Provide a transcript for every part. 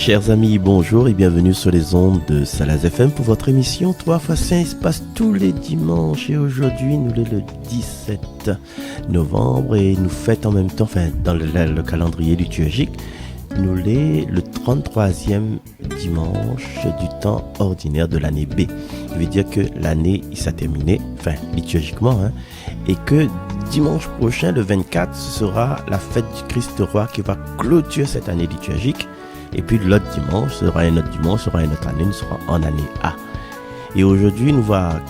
Chers amis, bonjour et bienvenue sur les ondes de Salaz FM pour votre émission 3x5. Il se passe tous les dimanches et aujourd'hui nous sommes le 17 novembre et nous fêtons en même temps, dans le calendrier liturgique, nous sommes le 33e dimanche du temps ordinaire de l'année B. Ça veut dire que l'année s'est terminée, liturgiquement, et que dimanche prochain, le 24, ce sera la fête du Christ roi qui va clôturer cette année liturgique. Et puis l'autre dimanche sera un autre dimanche, sera une autre année, nous serons en année A. Et aujourd'hui, nous va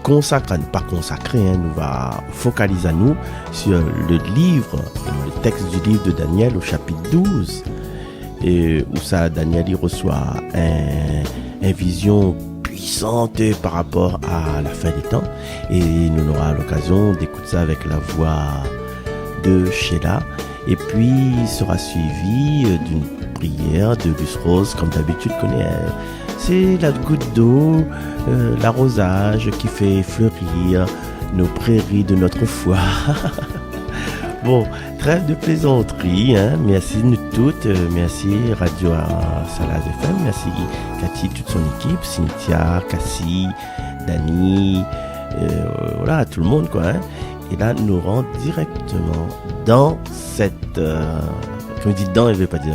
consacrer, pas consacrer, nous va focaliser nous sur le livre, le texte du livre de Daniel au chapitre 12, et où ça, Daniel il reçoit une vision puissante par rapport à la fin des temps. Et nous aurons l'occasion d'écouter ça avec la voix de Sheila. Et puis, il sera suivi d'une prière de Gus Rose, comme d'habitude, c'est la goutte d'eau, l'arrosage qui fait fleurir nos prairies de notre foi. Bon, trêve de plaisanterie, merci nous toutes, merci Radio Salaz FM, merci Cathy, toute son équipe, Cynthia, Cassie, Dani, voilà, tout le monde, Et là, nous rentrons directement dans cette... quand on dit dans, je ne vais pas dire...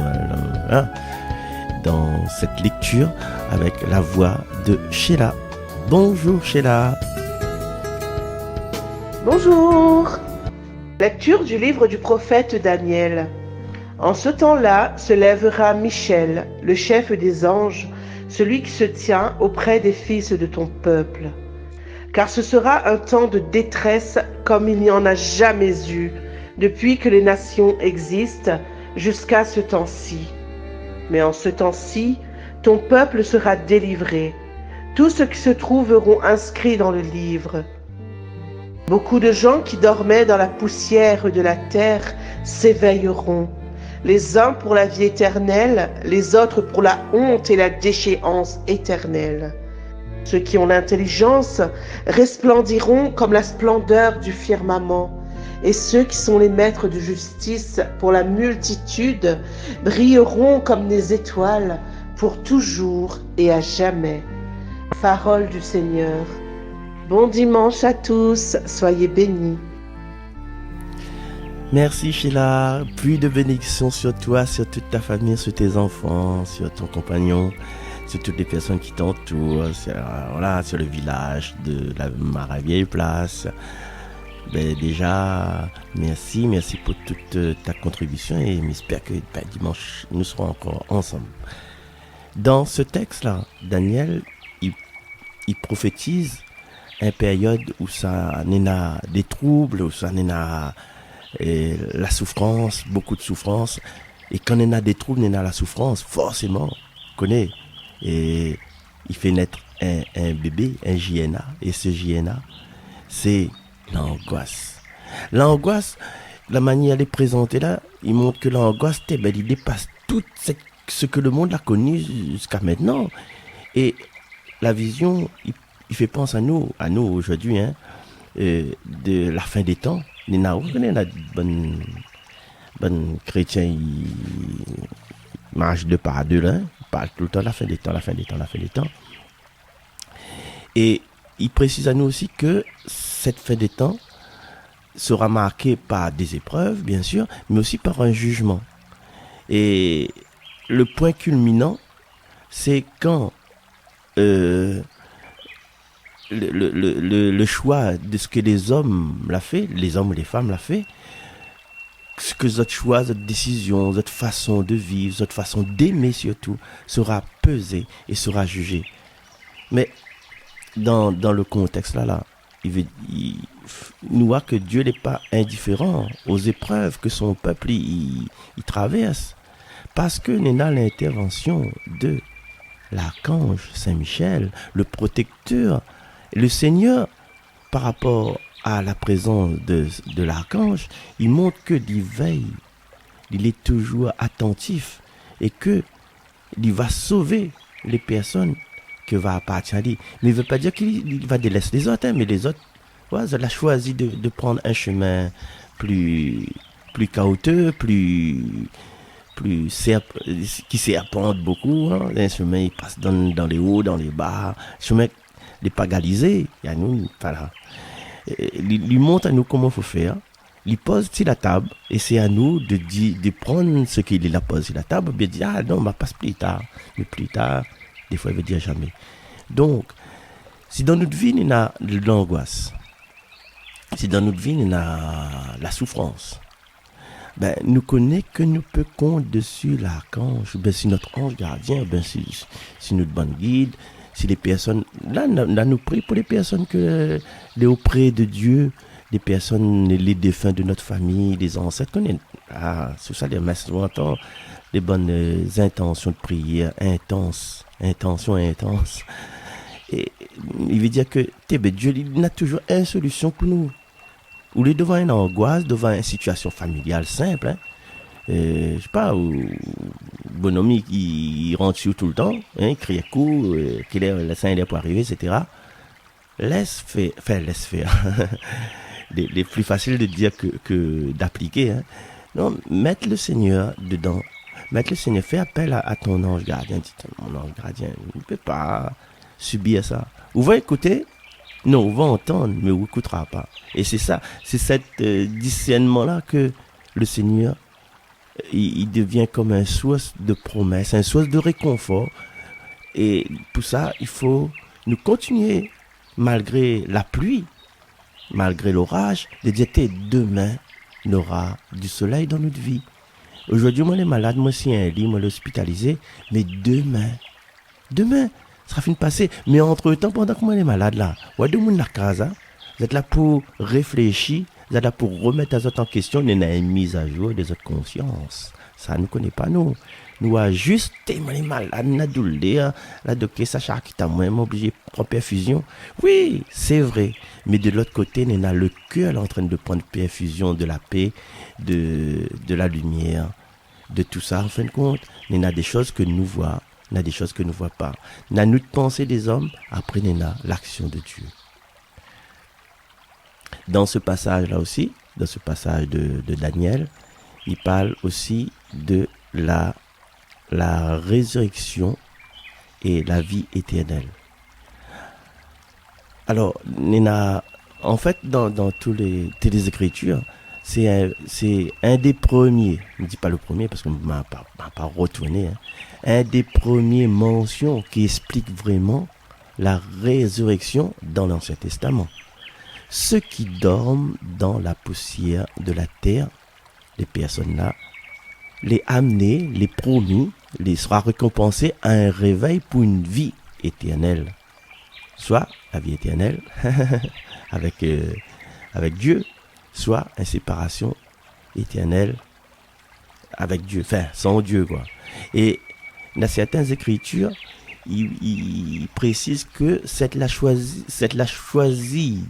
dans cette lecture avec la voix de Sheila. Bonjour Sheila. Bonjour. Lecture du livre du prophète Daniel. En ce temps-là se lèvera Michel, le chef des anges, celui qui se tient auprès des fils de ton peuple. Car ce sera un temps de détresse comme il n'y en a jamais eu, depuis que les nations existent jusqu'à ce temps-ci. Mais en ce temps-ci, ton peuple sera délivré, tous ceux qui se trouveront inscrits dans le livre. Beaucoup de gens qui dormaient dans la poussière de la terre s'éveilleront, les uns pour la vie éternelle, les autres pour la honte et la déchéance éternelle. Ceux qui ont l'intelligence resplendiront comme la splendeur du firmament, et ceux qui sont les maîtres de justice pour la multitude brilleront comme des étoiles pour toujours et à jamais. Parole du Seigneur. Bon dimanche à tous, soyez bénis. Merci Sheila, plus de bénédictions sur toi, sur toute ta famille, sur tes enfants, sur ton compagnon, sur toutes les personnes qui t'entourent, sur le village de la Maravieille Place. Déjà, merci pour toute ta contribution et j'espère que dimanche, nous serons encore ensemble. Dans ce texte-là, Daniel, il prophétise une période où ça n'est des troubles, où ça n'est la souffrance, beaucoup de souffrance. Et quand on a des troubles, on a la souffrance, forcément, on connaît. Et il fait naître un bébé, un JNA. Et ce JNA, c'est l'angoisse. L'angoisse, la manière elle est présentée là, il montre que l'angoisse, il dépasse tout ce que le monde a connu jusqu'à maintenant. Et la vision, il fait penser à nous aujourd'hui, de la fin des temps. On a bon chrétien, il marche de part deux là, il parle tout le temps la fin des temps. Et il précise à nous aussi que cette fin des temps sera marquée par des épreuves, bien sûr, mais aussi par un jugement. Et le point culminant, c'est quand le choix de ce que les hommes l'ont fait, les hommes et les femmes l'ont fait, ce que votre choix, votre décision, votre façon de vivre, votre façon d'aimer surtout, sera pesé et sera jugé. Mais dans le contexte là, il nous voit que Dieu n'est pas indifférent aux épreuves que son peuple il traverse, parce que nous avons l'intervention de l'archange Saint-Michel, le protecteur, le Seigneur, par rapport à la présence de l'archange. Il montre que il veille, il est toujours attentif et que il va sauver les personnes que va appartenir à lui. Mais il ne veut pas dire qu'il va délaisser les autres, mais les autres, il a choisi de prendre un chemin plus chaotique, plus qui serpente beaucoup, hein. Les chemins, ils passent dans les hauts, dans les bas. Les chemins, les pas galisés. Il y a nous, voilà. Il montre à nous comment il faut faire. Il pose sur la table et c'est à nous de prendre ce qu'il a posé sur la table, bien dire, ah non, on passe plus tard. Mais plus tard, des fois, il veut dire jamais. Donc, si dans notre vie, il y a de l'angoisse, si dans notre vie, il y a la souffrance, ben, nous connaissons que nous peut compter dessus l'archange, ben, si notre ange gardien, ben, si notre bonne guide, si les personnes, là, nous prions pour les personnes que les auprès de Dieu, les personnes, les défunts de notre famille, les ancêtres, c'est ça les messes, on entend les bonnes intentions de prière, intentions intenses. Et il veut dire que Dieu il a toujours une solution pour nous. Ou les devant une angoisse, devant une situation familiale simple, hein. Je sais pas, ou bonhomme qui rentre sur tout le temps, hein, il crie coup, qu'il est le sein pour arriver, etc. Laisse faire. Les plus faciles de dire que d'appliquer, hein. Non, mettre le Seigneur dedans. Mettre le Seigneur, fais appel à ton ange gardien. Dis, mon ange gardien, il ne peut pas subir ça. Ou va écouter, non, on va entendre, mais on n'écoutera pas. Et c'est ça, c'est cet discernement-là que le Seigneur, il devient comme un source de promesse, un source de réconfort. Et pour ça, il faut nous continuer, malgré la pluie, malgré l'orage, de dire, demain, il y aura du soleil dans notre vie. Aujourd'hui, moi, les malades, moi, si un lit, moi, l'hospitalisé, mais demain, ça sera fini de passer. Mais entre-temps, pendant que moi, les malades, là, ouais, de mon la casa, vous êtes là pour réfléchir, vous êtes là pour remettre les autres en question, il y a une mise à jour des autres consciences. Ça ne connaît pas nous. Nous ajuster les malades, la douleur, la docteur Sacha qui t'a même obligé de prendre perfusion. Oui, c'est vrai. Mais de l'autre côté, on a le cœur en train de prendre perfusion de la paix, de la lumière, de tout ça. En fin de compte, on a des choses que nous voyons, on a des choses que nous ne voyons pas. On a notre pensée des hommes, après on a l'action de Dieu. Dans ce passage-là aussi, dans ce passage de Daniel, il parle aussi de la résurrection et la vie éternelle. Alors, en fait, dans toutes les Écritures, c'est un des premiers, je ne dis pas le premier parce qu'on ne m'a pas retourné, hein, un des premiers mentions qui explique vraiment la résurrection dans l'Ancien Testament. Ceux qui dorment dans la poussière de la terre, les personnes-là, les amener, les promis, les sera récompensés à un réveil pour une vie éternelle. Soit la vie éternelle avec Dieu, soit une séparation éternelle avec Dieu, enfin sans Dieu quoi. Et dans certaines écritures, il précise que cette l'a choisi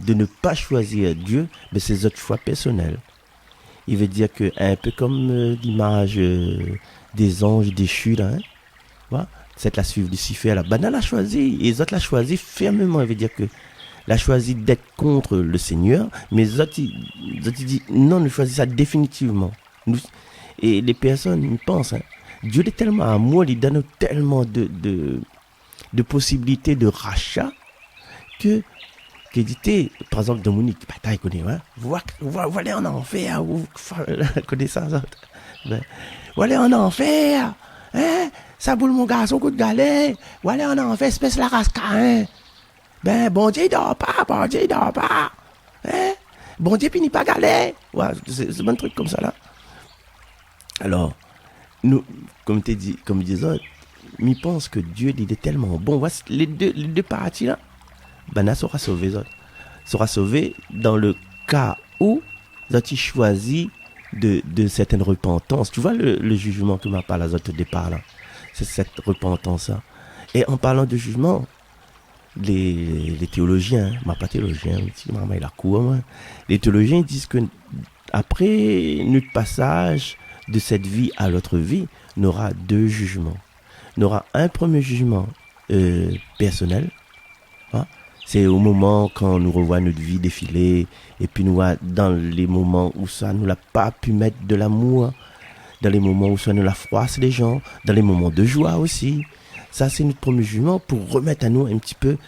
de ne pas choisir Dieu, mais ses autres choix personnels. Il veut dire que un peu comme l'image des anges déchus là, hein, voilà, cette la suivre Lucifer là, elle a choisi, et les autres l'a choisi fermement. Il veut dire que l'a choisi d'être contre le Seigneur, mais les autres ils disent non, nous choisissons ça définitivement. Et les personnes ils pensent, hein, Dieu est tellement amour, il donne tellement de possibilités de rachat que dit, par exemple, Dominique, bataille connaît, hein, vous allez en enfer, vous connaissez ça, vous allez en enfer, hein, ça boule mon garçon, coup de galet, vous allez en enfer, espèce la rasca, hein, ben, bon Dieu, il dort pas, hein, bon Dieu, finit pas galet, ouais, c'est un truc comme ça, là. Alors, nous, comme je dis, je pense que Dieu, il est tellement bon, voici les deux parties, là, ben, sera sauvé dans le cas où tu choisis de certaines repentances. Tu vois le jugement que m'a parlé au départ là, c'est cette repentance là. Et en parlant de jugement, les théologiens, pas théologien, il a cours, les théologiens disent que après notre passage de cette vie à l'autre vie, on aura deux jugements. On aura un premier jugement personnel, hein. C'est au moment quand nous revoit notre vie défiler, et puis nous dans les moments où ça nous l'a pas pu mettre de l'amour, dans les moments où ça nous la froisse les gens, dans les moments de joie aussi. Ça, c'est notre premier jugement pour remettre à nous un petit peu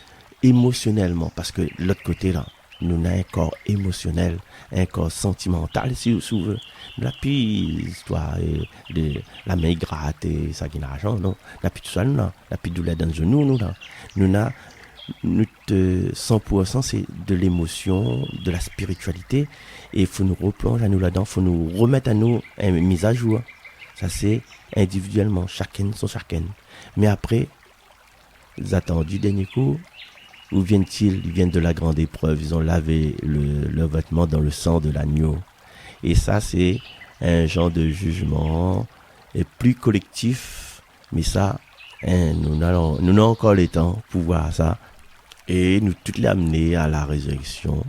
émotionnellement. Parce que l'autre côté, là, nous avons un corps émotionnel, un corps sentimental, si vous voulez. La puis histoire de la main gratte et ça qui n'a l'argent, non. La puis tout ça, nous, la puis douleur dans le genou, nous, là. Notre 100%, c'est de l'émotion, de la spiritualité. Et il faut nous replonger à nous là-dedans, il faut nous remettre à nous une mise à jour. Ça, c'est individuellement, chacun son chacun. Mais après, ils attendent du dernier coup. Où viennent-ils? Ils viennent de la grande épreuve. Ils ont lavé leur vêtement dans le sang de l'agneau. Et ça, c'est un genre de jugement plus collectif. Mais ça, nous avons encore le temps pour voir ça. Et nous toutes l'amener à la résurrection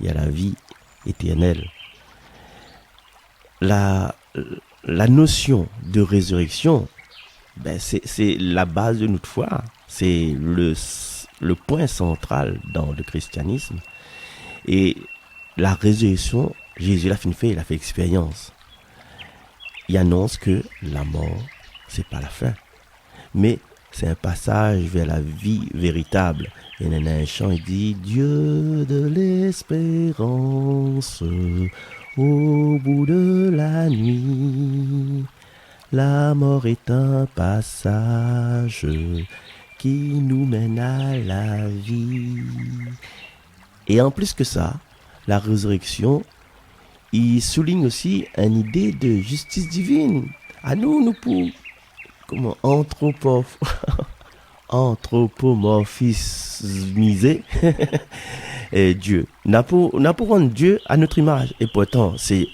et à la vie éternelle. La notion de résurrection, c'est la base de notre foi. C'est le point central dans le christianisme. Et la résurrection, Jésus l'a fait, il a fait expérience. Il annonce que la mort, c'est pas la fin. Mais c'est un passage vers la vie véritable. Et il y en a un chant, il dit « Dieu de l'espérance, au bout de la nuit, la mort est un passage qui nous mène à la vie. » Et en plus que ça, la résurrection, il souligne aussi une idée de justice divine. À nous pour anthropomorphismiser Dieu. N'a pour rendre Dieu à notre image. Et pourtant, c'est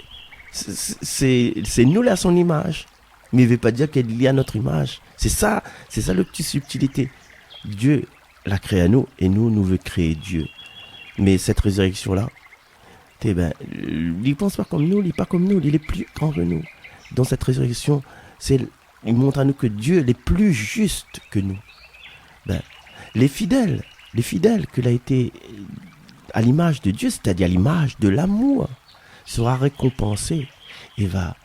nous là à son image. Mais il ne veut pas dire qu'elle est liée à notre image. C'est ça la petite subtilité. Dieu l'a créé à nous et nous veut créer Dieu. Mais cette résurrection-là, il ne pense pas comme nous, il n'est pas comme nous, il est plus grand que nous. Dans cette résurrection, il montre à nous que Dieu est plus juste que nous. Les fidèles qu'il a été à l'image de Dieu, c'est-à-dire à l'image de l'amour, sera récompensé et va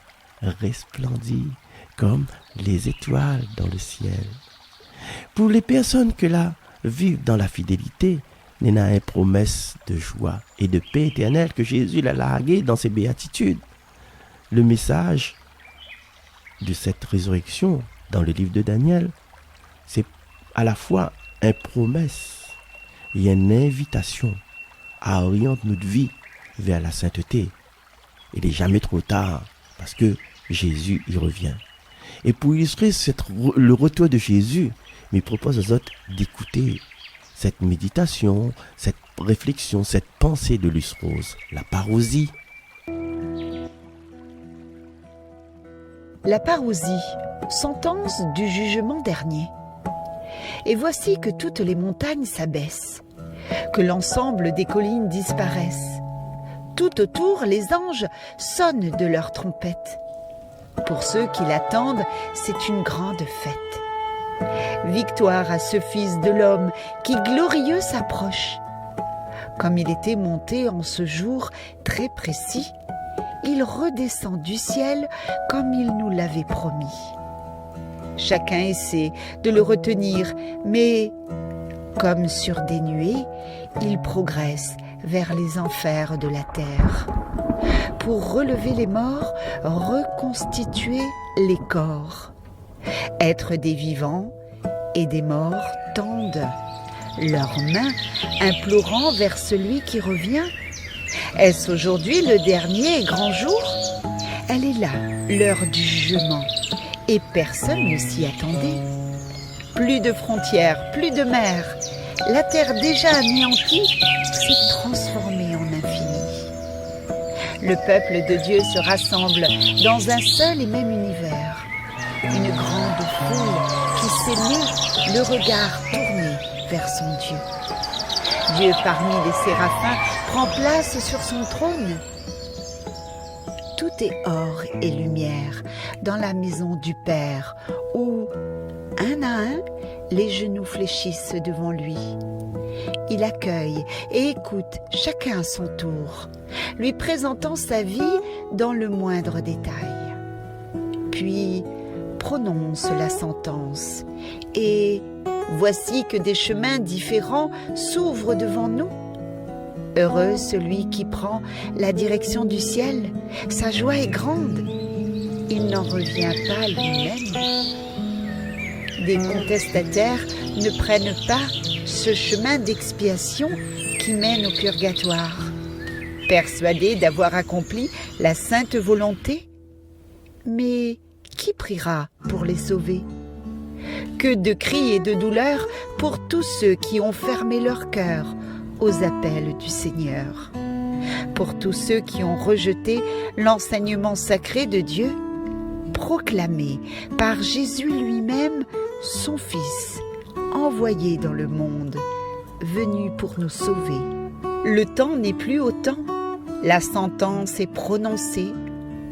resplendir comme les étoiles dans le ciel. Pour les personnes que là vivent dans la fidélité, il y a une promesse de joie et de paix éternelle que Jésus l'a larguée dans ses béatitudes. Le message de cette résurrection dans le livre de Daniel, c'est à la fois une promesse et une invitation à orienter notre vie vers la sainteté. Il n'est jamais trop tard parce que Jésus y revient. Et pour illustrer le retour de Jésus, il propose aux autres d'écouter cette méditation, cette réflexion, cette pensée de Luce Rose, la parousie. La parousie, sentence du jugement dernier. Et voici que toutes les montagnes s'abaissent, que l'ensemble des collines disparaissent. Tout autour, les anges sonnent de leurs trompettes. Pour ceux qui l'attendent, c'est une grande fête. Victoire à ce Fils de l'homme qui glorieux s'approche. Comme il était monté en ce jour très précis, il redescend du ciel comme il nous l'avait promis. Chacun essaie de le retenir, mais comme sur des nuées, il progresse vers les enfers de la terre. Pour relever les morts, reconstituer les corps. Être des vivants et des morts tendent leurs mains, implorant vers celui qui revient. Est-ce aujourd'hui le dernier grand jour? Elle est là, l'heure du jugement, et personne ne s'y attendait. Plus de frontières, plus de mer. La terre déjà anéantie s'est transformée en infini. Le peuple de Dieu se rassemble dans un seul et même univers. Une grande foule qui s'aimait, le regard tourné vers son Dieu. Dieu parmi les séraphins prend place sur son trône. Tout est or et lumière dans la maison du Père où, un à un, les genoux fléchissent devant lui. Il accueille et écoute chacun à son tour, lui présentant sa vie dans le moindre détail. puis prononce la sentence. Et voici que des chemins différents s'ouvrent devant nous. Heureux celui qui prend la direction du ciel, sa joie est grande, il n'en revient pas lui-même. Des contestataires ne prennent pas ce chemin d'expiation qui mène au purgatoire. Persuadés d'avoir accompli la sainte volonté, mais qui priera pour les sauver? Que de cris et de douleurs pour tous ceux qui ont fermé leur cœur aux appels du Seigneur. Pour tous ceux qui ont rejeté l'enseignement sacré de Dieu, proclamé par Jésus lui-même, son Fils, envoyé dans le monde, venu pour nous sauver. Le temps n'est plus au temps, la sentence est prononcée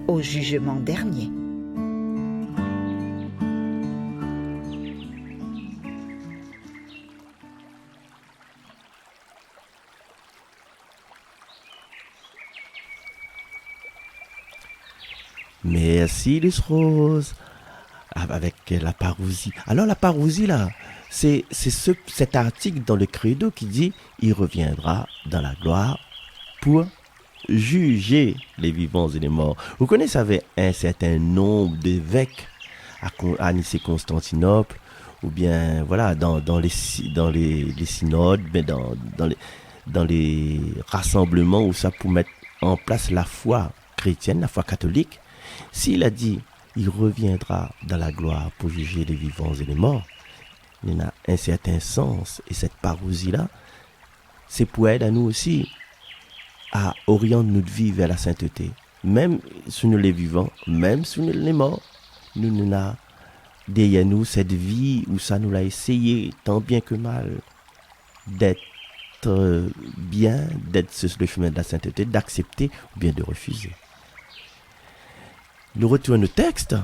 au jugement dernier. Merci Luce Rose. Avec la parousie. Alors la parousie là, c'est cet article dans le credo qui dit « Il reviendra dans la gloire pour juger les vivants et les morts ». Vous connaissez, avec un certain nombre d'évêques à Nicée-Constantinople, ou bien voilà dans les synodes, mais dans les rassemblements où ça pour mettre en place la foi chrétienne, la foi catholique. S'il a dit il reviendra dans la gloire pour juger les vivants et les morts, il y a un certain sens, et cette parousie-là, c'est pour aider à nous aussi à orienter notre vie vers la sainteté. Même si nous les vivants, même si nous les morts, nous n'avons derrière nous cette vie où ça nous l'a essayé tant bien que mal d'être bien, d'être sur le chemin de la sainteté, d'accepter ou bien de refuser. Nous retournons au texte.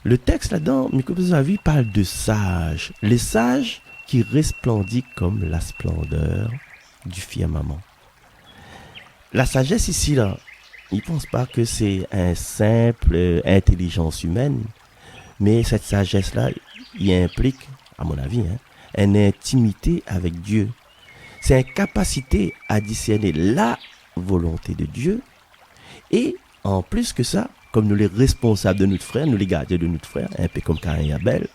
Le texte là-dedans, Mikobozavi parle de sages. Les sages qui resplendissent comme la splendeur du firmament. La sagesse ici, là, il ne pense pas que c'est un simple intelligence humaine, mais cette sagesse-là, il implique, à mon avis, une intimité avec Dieu. C'est une capacité à discerner la volonté de Dieu et, en plus que ça, comme nous les responsables de notre frère, nous les gardiens de notre frère, un peu comme Caïn et Abel,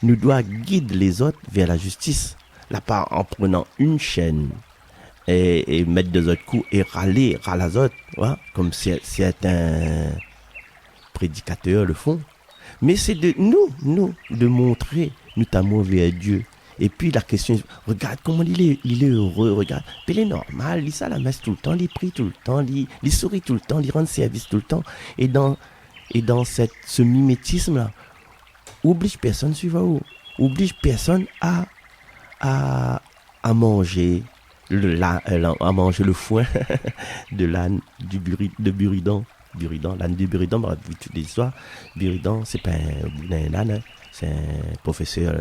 nous doit guider les autres vers la justice. Là, pas en prenant une chaîne et mettre deux autres coups et râler les autres, voilà, comme certains prédicateurs le font. Mais c'est de nous, de montrer notamment vers Dieu. Et puis la question, regarde comment il est heureux, regarde. Puis il est normal, il ça la messe tout le temps, il prie tout le temps, il sourit tout le temps, il rend service tout le temps. Et dans ce mimétisme-là, oblige personne suivant où, oblige personne à manger à manger le foin de l'âne de Buridan. L'âne de Buridan, on a vu toute l'histoire. Buridan, c'est pas un âne, c'est un professeur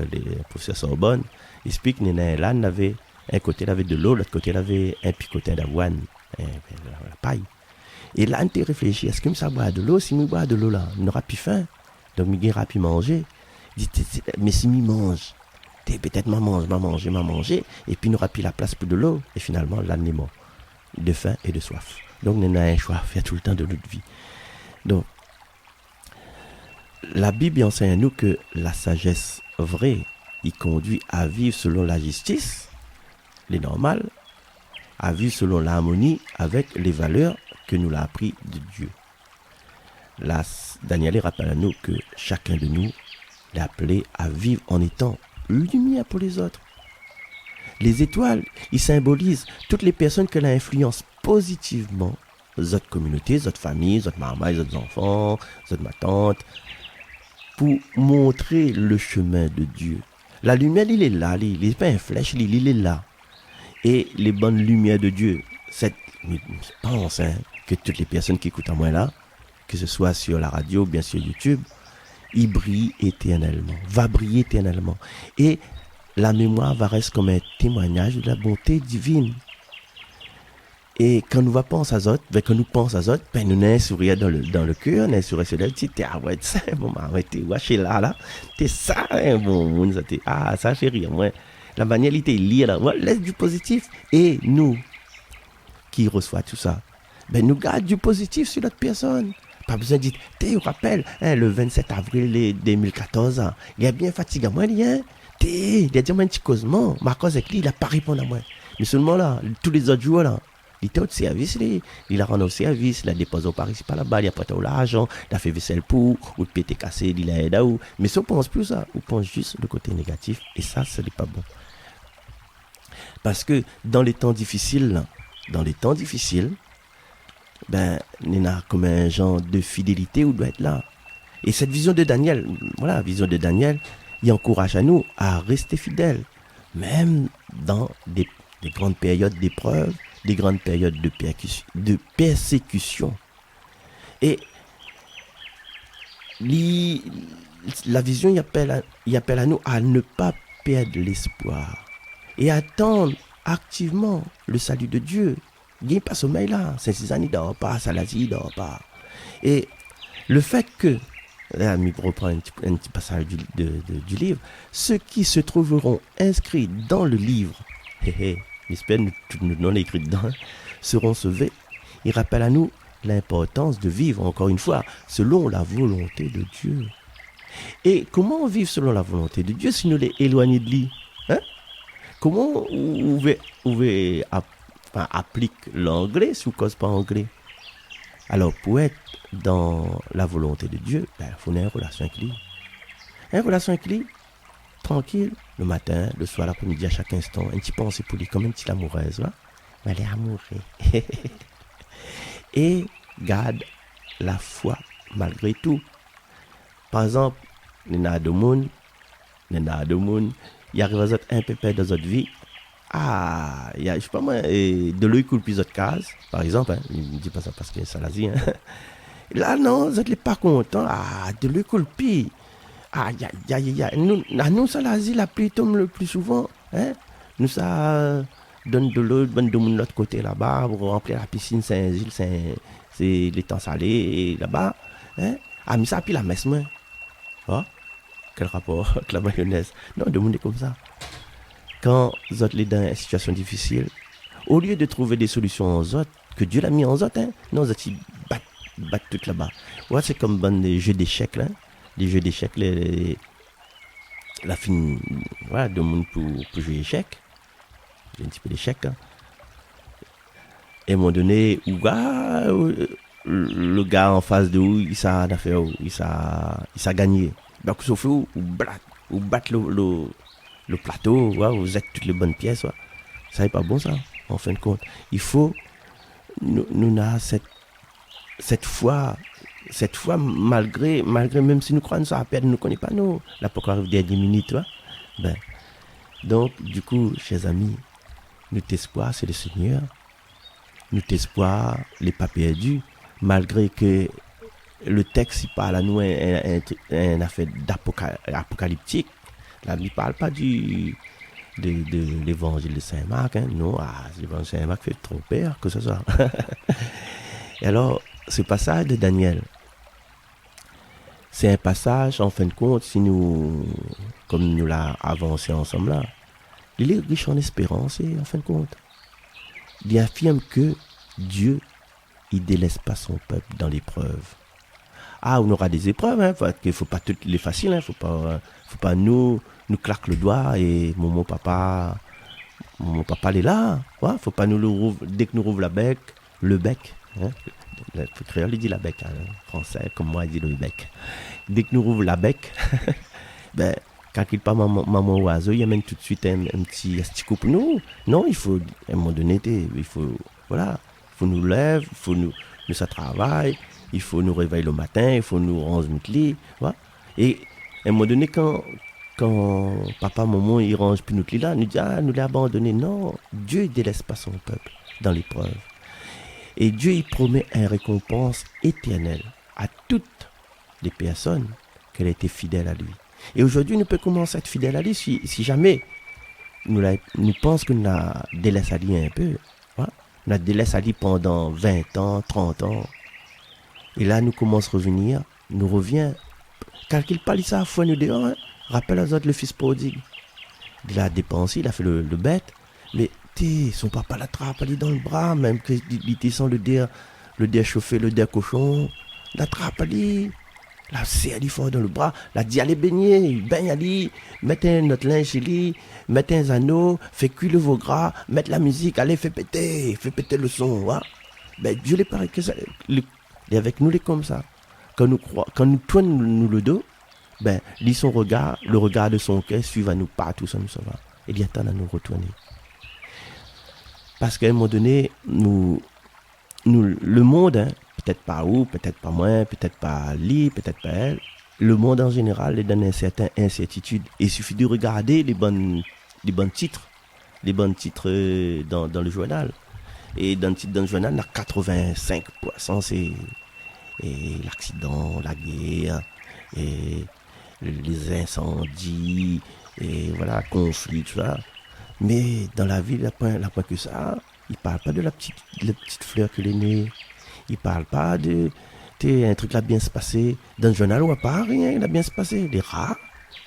Sorbonne. Il explique que l'âne avait un côté il avait de l'eau, l'autre côté il avait un picotin d'avoine, la paille. Et l'âne te réfléchit, est-ce que ça boit de l'eau? Si je bois de l'eau là, il n'aura plus faim. Donc il n'aura plus manger. Il dit, mais si je mange, peut-être manger, et puis il n'aura plus la place pour de l'eau. Et finalement, l'âne est mort de faim et de soif. Donc, on a un choix à faire tout le temps de notre vie. Donc, la Bible enseigne à nous que la sagesse vraie, il conduit à vivre selon la justice, les normales, à vivre selon l'harmonie avec les valeurs que nous l'a appris de Dieu. Là, Daniel rappelle à nous que chacun de nous est appelé à vivre en étant lumière pour les autres. Les étoiles, ils symbolisent toutes les personnes que l'on influence positivement, notre communauté, notre famille, notre maman, notre enfants, notre ma tante, pour montrer le chemin de Dieu. La lumière, il est là, il n'est pas une flèche, il est là. Et les bonnes lumières de Dieu, je pense que toutes les personnes qui écoutent à moi là, que ce soit sur la radio ou bien sur YouTube, ils brillent éternellement, va briller éternellement. Et la mémoire va rester comme un témoignage de la bonté divine. Et quand nous va penser à autres, quand nous pensons à autres, nous avons un sourire dans le cœur, on a un sourire sur le petit, ah ouais, ça, bon, t'es waché là, t'es ça, bon, monde, ça, ça, chérie, moi, la manière, il était liée là, ouais, laisse du positif. Et nous, qui reçoit tout ça, nous gardons du positif sur notre personne. Pas besoin de dire, tu te rappelles, le 27 avril 2014, il est bien fatigué, moi, il a dit, moi, un petit causement, ma cause avec lui, il n'a pas répondu à moi. Mais seulement là, tous les autres jours là, il était au service, il a rendu au service, il a déposé au Paris, par là-bas, il a prêté l'argent, il a fait vaisselle pour, ou le pété cassé, il a aidé à où. Mais ça, on pense plus ça, on pense juste le côté négatif, et ça, ce n'est pas bon. Parce que dans les temps difficiles, il y a comme un genre de fidélité où doit être là. Et cette vision de Daniel, il encourage à nous à rester fidèles, même dans des grandes périodes d'épreuves, des grandes périodes de persécution. Et la vision il appelle à nous à ne pas perdre l'espoir et attendre activement le salut de Dieu. Il n'y a pas sommeil là, Saint-Cézanne, il ne dort pas, Salazie, il ne dort pas. Et le fait que, là, je reprends un petit passage du livre, ceux qui se trouveront inscrits dans le livre, j'espère que nous non écrit dedans, seront sauvés. Il rappelle à nous l'importance de vivre, encore une fois, selon la volonté de Dieu. Et comment vivre selon la volonté de Dieu si nous les éloignons de lui, hein? Comment vous applique l'anglais si vous ne causez pas anglais? Alors, pour être dans la volonté de Dieu, il faut avoir une relation avec lui. Une relation avec lui, tranquille, le matin, le soir, l'après-midi, à chaque instant, un petit pensée pour lui, comme une petite amoureuse. Hein? Elle est amoureuse. Et garde la foi malgré tout. Par exemple, il y a deux mondes, il arrive à un peu dans votre vie. Il y a, je sais pas moi, de l'œil coule plus d'autres cases, par exemple, je ne dis pas ça parce que c'est Salazie. Là, non, vous n'êtes pas content. De l'œil coule plus. Nous, Salazie, la pluie tombe le plus souvent. Hein? Nous, ça donne de l'eau, donne de l'autre côté là-bas, pour remplir la piscine Saint-Gilles, c'est les temps salés, là-bas. Hein? Mais ça, puis la messe, moi. Oh? Quel rapport avec la mayonnaise? Non, de monde est comme ça. Quand vous êtes dans une situation difficile, au lieu de trouver des solutions aux autres, que Dieu l'a mis en autres, non, vous êtes battre tout là-bas. Ouais, c'est comme des jeux d'échecs, là. Les jeux d'échecs, la fin, voilà, de monde pour jouer échecs. J'ai un petit peu d'échecs, là. Et à un moment donné, le gars en face de vous, il s'est gagné. Donc, sauf vous battre le plateau, ouais, vous êtes toutes les bonnes pièces. Ouais. Ça n'est pas bon, ça, en fin de compte. Il faut, nous avons cette foi, malgré même si nous croyons ça à peine, nous ne connaissons pas, nous. Là, pourquoi arrive des 10 minutes, ouais. Donc, du coup, chers amis, notre espoir, c'est le Seigneur. Notre espoir n'est pas perdu, malgré que le texte il parle à nous un affaire apocalyptique. Là, il ne parle pas de l'évangile de Saint-Marc. Hein. Non, l'évangile de Saint-Marc fait trop peur que ce soit. Et alors, ce passage de Daniel, c'est un passage, en fin de compte, si nous, comme nous l'avons avancé ensemble là, il est riche en espérance et en fin de compte, il affirme que Dieu, il ne délaisse pas son peuple dans l'épreuve. On aura des épreuves, hein, il ne faut pas toutes les faciles, il ne faut pas nous claque le doigt et mon papa il est là. Ouais, faut pas dès que nous rouvre le bec, hein, le créole il dit la bec, hein, français comme moi il dit le bec. Dès que nous rouvre la bec, quand il parle maman oiseau, il amène tout de suite un petit asticot pour nous. Non, il faut à un moment donné, il faut nous lever, il faut nous ça travaille, il faut nous réveiller le matin, il faut nous ranger notre lit, voilà. Et à un moment donné quand papa, maman, ils rangent plus notre lit là, nous dit, nous l'avons abandonné. Non, Dieu ne délaisse pas son peuple dans l'épreuve. Et Dieu, il promet une récompense éternelle à toutes les personnes qui ont été fidèles à lui. Et aujourd'hui, nous pouvons commencer à être fidèles à lui si jamais nous pensons que nous la délaissons à lui un peu. Voilà. On a délaissé Ali pendant 20 ans, 30 ans. Et là, nous commençons à revenir. Nous revient. Calcule pas ça à fois nous dehors. Hein. Rappelle aux autres le fils prodigue. Il a dépensé, il a fait le bête. Mais son papa l'attrape, elle est dans le bras, même qu'il descend le dé chauffé, le dé cochon. L'attrape, elle la serre fort dans le bras, la dit allez baigner, baigne Ali, mettez notre linge chez lui, mettez un anneau, fait cuire le veau gras, mettez la musique, allez, fait péter le son. Hein? Ben, Dieu les paraît que ça, et avec nous, les comme ça. Quand nous tournons le dos, ben, lit son regard, le regard de son cœur suit à nous partout, ça nous s'en va. Et il y a temps à nous retourner. Parce qu'à un moment donné, le monde, hein, peut-être pas vous, peut-être pas moi, peut-être pas lui, peut-être pas elle, le monde en général est dans une certaine incertitude. Il suffit de regarder les bons titres dans le journal. Et dans le journal, 85%, c'est l'accident, la guerre, et les incendies, et voilà, conflits, tout ça. Mais dans la vie, il n'y a pas que ça. Il ne parle pas de la petite fleur que l'est née. Il ne parle pas de un truc là bien se passer. Dans le journal, on ne voit pas rien, il a bien se passé. Les rats,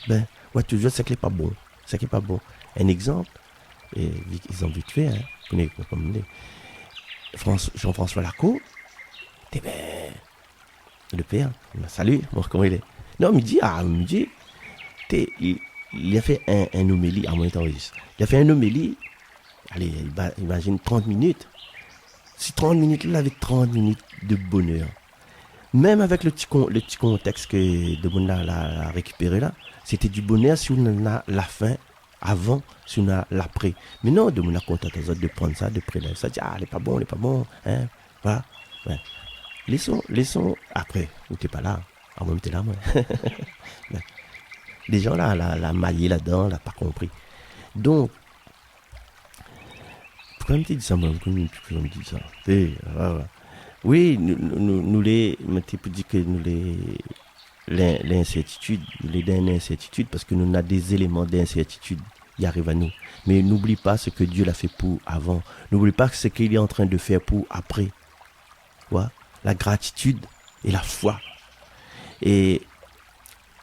ben, ouais, toujours, c'est qui n'est pas bon. C'est qui n'est pas bon. Un exemple, et ils ont vite fait, hein, comme Jean-François Lacour, le père, salut, comment il est. Non, il me dit, il a fait un homélie, à mon temps, il a fait un homélie, allez, imagine 30 minutes. Si 30 minutes, il avait 30 minutes de bonheur. Même avec le petit contexte que de bonheur l'a récupéré là, c'était du bonheur si on a la fin avant, si on a l'après. Mais non, de mon content de prendre ça, de prélever ça, dire il n'est pas bon, hein, voilà. Ouais. Laissons après, vous n'êtes pas là, en même temps là, moi. Les gens là, la maillé là-dedans, là, pas compris. Donc, pourquoi me dit ça, moi, pourquoi me dit ça? Oui, nous les, tu peux dire que nous l'incertitude, nous les dans l'incertitude parce que nous avons des éléments d'incertitude qui arrivent à nous. Mais n'oublie pas ce que Dieu l'a fait pour avant. N'oublie pas ce qu'il est en train de faire pour après. Ouais? La gratitude et la foi. Et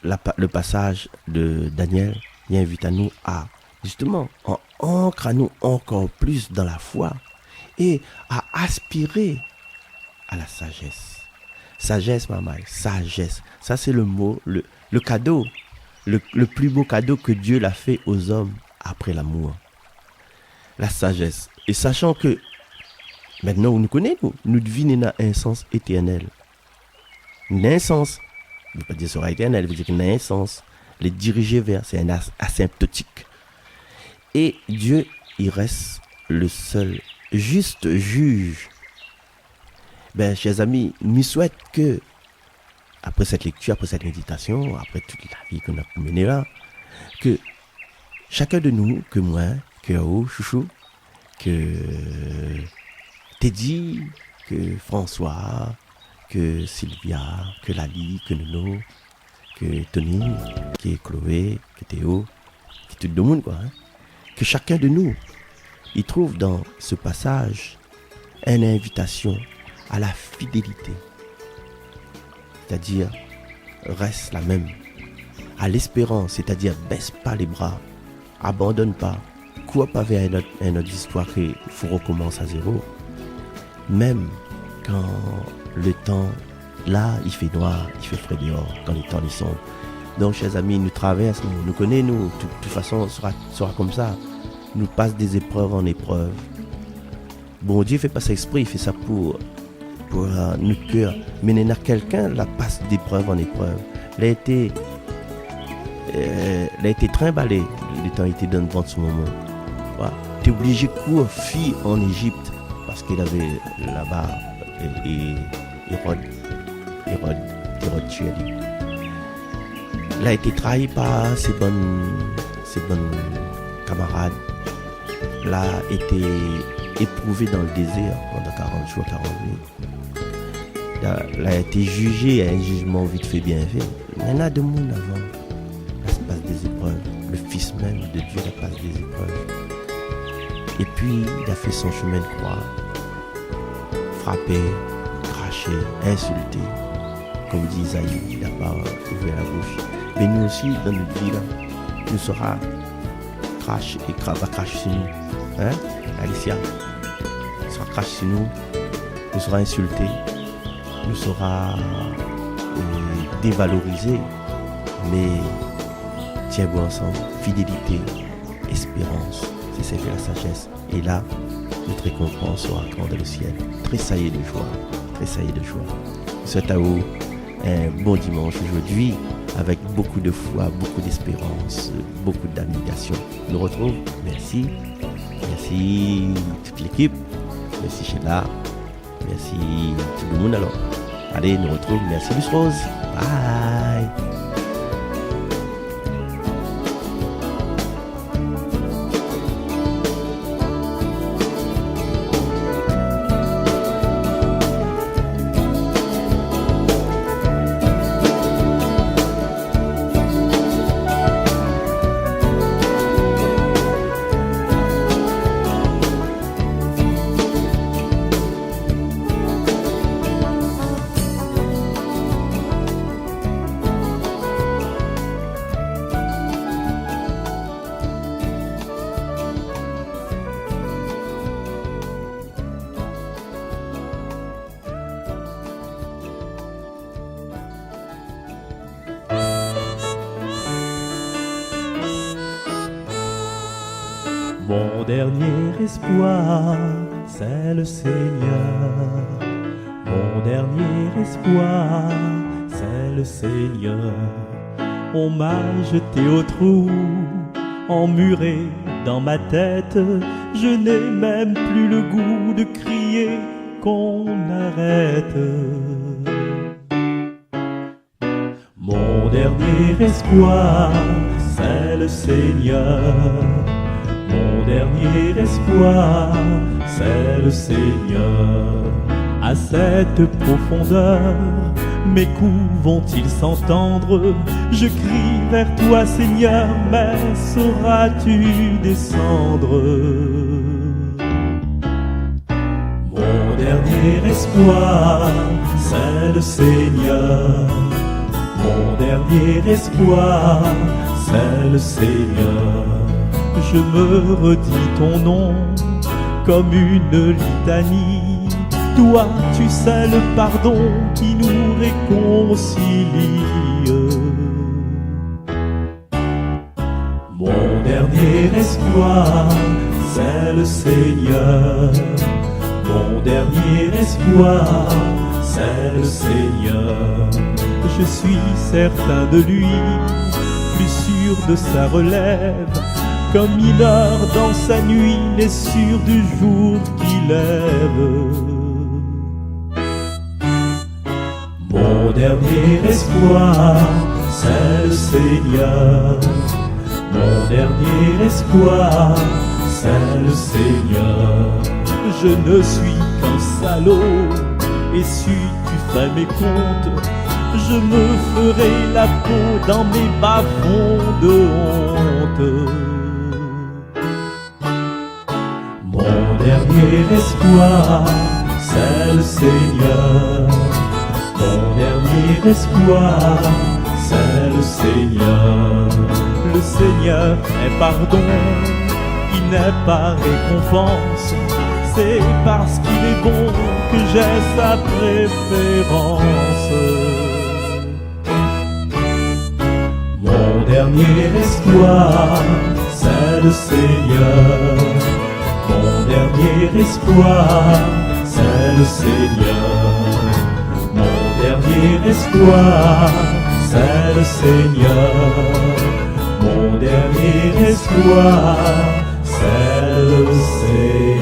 le passage de Daniel, il invite à nous à, justement, ancre à nous encore plus dans la foi et à aspirer à la sagesse. Sagesse, maman, sagesse. Ça, c'est le mot, le cadeau, le plus beau cadeau que Dieu l'a fait aux hommes après l'amour. La sagesse. Et sachant que, maintenant, nous connaissons, nous devinons un sens éternel. Un sens. Je ne veux pas dire sera éternel, je veux dire qu'il y a un sens. Les diriger vers, c'est un asymptotique. Et Dieu, il reste le seul juste juge. Ben, chers amis, nous souhaite que, après cette lecture, après cette méditation, après toute la vie qu'on a menée là, que chacun de nous, que moi, que Ao, Chouchou, que Teddy, que François, que Sylvia, que Lali, que Nono, que Tony, que Chloé, que Théo, que tout le monde, quoi. Hein? Que chacun de nous, il trouve dans ce passage une invitation à la fidélité. C'est-à-dire, reste la même. À l'espérance, c'est-à-dire, baisse pas les bras, abandonne pas, cours pas vers une autre histoire qu'il faut recommencer à zéro. Même quand le temps, là, il fait noir, il fait frais dehors, quand les temps ils sont. Donc, chers amis, nous traversons, nous connaissons, nous, de toute façon, sera comme ça. Nous passe des épreuves en épreuves. Bon, Dieu fait pas ça exprès, il fait ça pour notre cœur. Mais il y a quelqu'un la passe d'épreuve en épreuve. Il a été trimballé, le temps était dans le vent de ce moment. Voilà. Tu es obligé de courir, fuir en Égypte, parce qu'il avait là-bas Hérode tué. Il a été trahi par ses bonnes camarades. Il a été éprouvé dans le désert pendant 40 jours, 40 nuits. Il a été jugé à un jugement vite fait, bien fait. Il y en a de monde avant. Là se passe des épreuves. Le Fils même de Dieu, la passe des épreuves. Et puis, il a fait son chemin de croix. frapper, cracher, insulter. Comme dit Isaïe, il n'a pas ouvert la bouche. Mais nous aussi, dans notre vie, là, nous sera crash et crash sur nous. Hein, Alicia? Nous sera crash sur nous, nous sera insulté, nous sera dévalorisé. Mais tiens bon ensemble, fidélité, espérance, c'est ça fait la sagesse. Et là, notre récompense sera grande dans le ciel. Tressaillez de joie, tressaillez de joie. Je souhaite à vous un bon dimanche aujourd'hui, avec beaucoup de foi, beaucoup d'espérance, beaucoup d'abnégation. Nous retrouvons. Merci. Merci toute l'équipe. Merci Sheila. Merci tout le monde alors. Allez, nous retrouvons. Merci Luce Rose. Bye. Mon dernier espoir, c'est le Seigneur. Mon dernier espoir, c'est le Seigneur. On m'a jeté au trou, emmuré dans ma tête. Je n'ai même plus le goût de crier qu'on arrête. Mon dernier espoir, c'est le Seigneur. Mon dernier espoir, c'est le Seigneur. À cette profondeur, mes coups vont-ils s'entendre? Je crie vers toi, Seigneur, mais sauras-tu descendre? Mon dernier espoir, c'est le Seigneur. Mon dernier espoir, c'est le Seigneur. Je me redis ton nom comme une litanie. Toi, tu sais le pardon qui nous réconcilie. Mon dernier espoir, c'est le Seigneur. Mon dernier espoir, c'est le Seigneur. Je suis certain de lui, plus sûr de sa relève. Comme il dort dans sa nuit, n'est sûr du jour qu'il lève. Mon dernier espoir, c'est le Seigneur. Mon dernier espoir, c'est le Seigneur. Je ne suis qu'un salaud, et si tu fais mes comptes, je me ferai la peau dans mes bas-fonds de honte. Mon dernier espoir, c'est le Seigneur. Mon dernier espoir, c'est le Seigneur. Le Seigneur est pardon, il n'est pas récompense. C'est parce qu'il est bon que j'ai sa préférence. Mon dernier espoir, c'est le Seigneur. Mon dernier espoir, c'est le Seigneur. Mon dernier espoir, c'est le Seigneur. Mon dernier espoir, c'est le Seigneur.